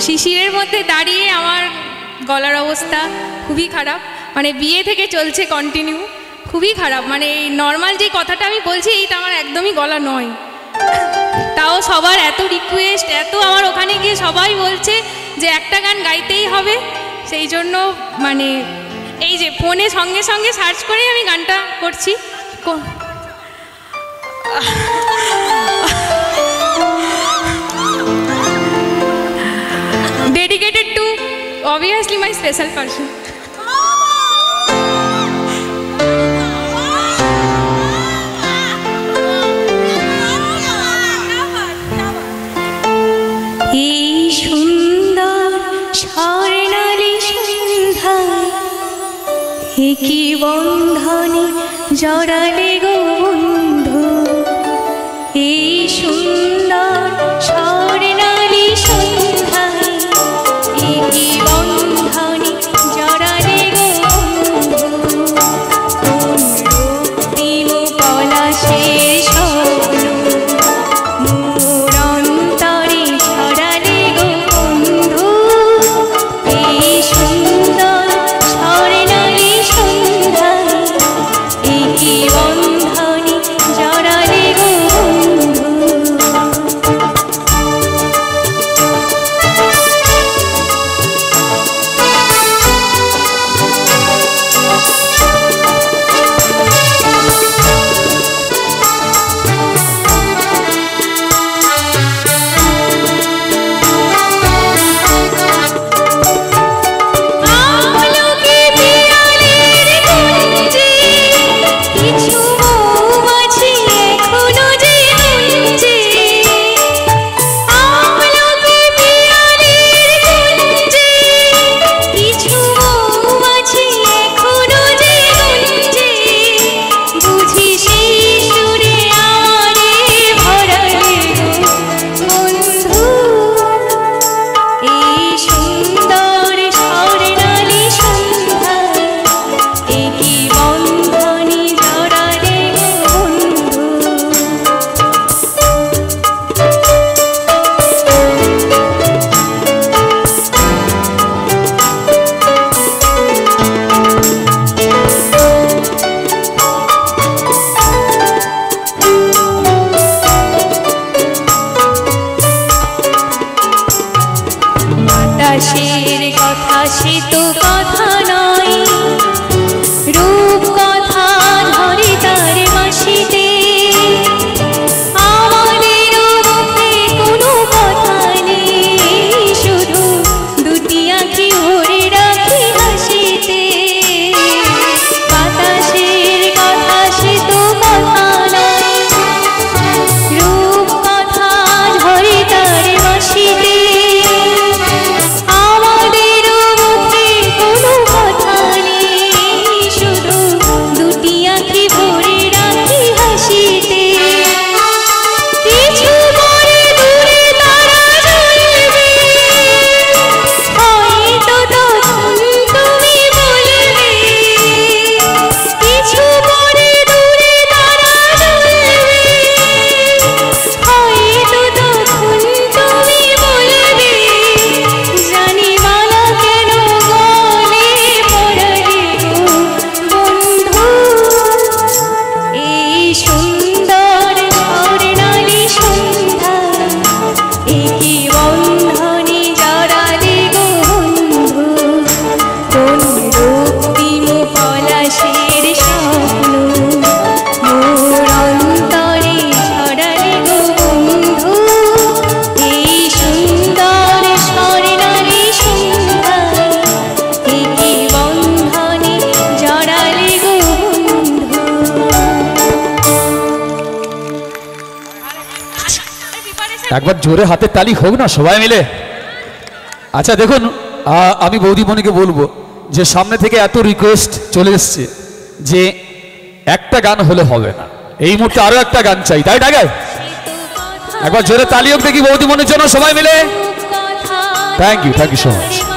শিশিরের মধ্যে দাঁড়িয়ে আমার গলার অবস্থা খুবই খারাপ, মানে বিয়ে থেকে চলছে কন্টিনিউ, খুবই খারাপ। মানে এই নর্মাল যে কথাটা আমি বলছি এইটা আমার একদমই গলা নয়। তাও সবার এত রিকোয়েস্ট, এত আমার ওখানে গিয়ে সবাই বলছে যে একটা গান গাইতেই হবে, সেই জন্য মানে এই যে ফোনে সঙ্গে সঙ্গে সার্চ করেই আমি গানটা করছি। Dedicated to obviously my special person. এই সুন্দর স্বর্ণালী সন্ধ্যায় কি বন্ধনে জড়ালে গো বন্ধু, এই সুন্দর স্বর্ণালী সন্ধ্যায় কি বন্ধনে জড়ালে গো বন্ধু, কোন রক্তিম পলাশের স্বপ্ন মোর অন্তরে ছড়ালে গো বন্ধু, এই সুন্দর স্বর্ণালী সন্ধ্যায় কি বন্ধনে জড়ালে গো বন্ধু। বাতাসের কথা সে তো কথা নয়, রূপ কথা ধরে তার মাসিতে, আমাদের মুখে কোনো কথা নেই, শুধু দুটি আঁখি ভরে রাখি হাসিতে। বাতাসের কথা সে তো কথা নয়, রূপ কথা ধরে তার মাসিতে, একবার জোরে হাতের তালি হোক না সবাই মিলে। আচ্ছা দেখুন, আমি বৌদিমণিকে বলবো যে সামনে থেকে এত রিকোয়েস্ট চলে এসছে যে একটা গান হলে হবে না, এই মুহূর্তে আরো একটা গান চাই, তাই না? একবার জোরে তালি হোক দেখি বৌদিমণির জন্য সবাই মিলে। Thank you so much.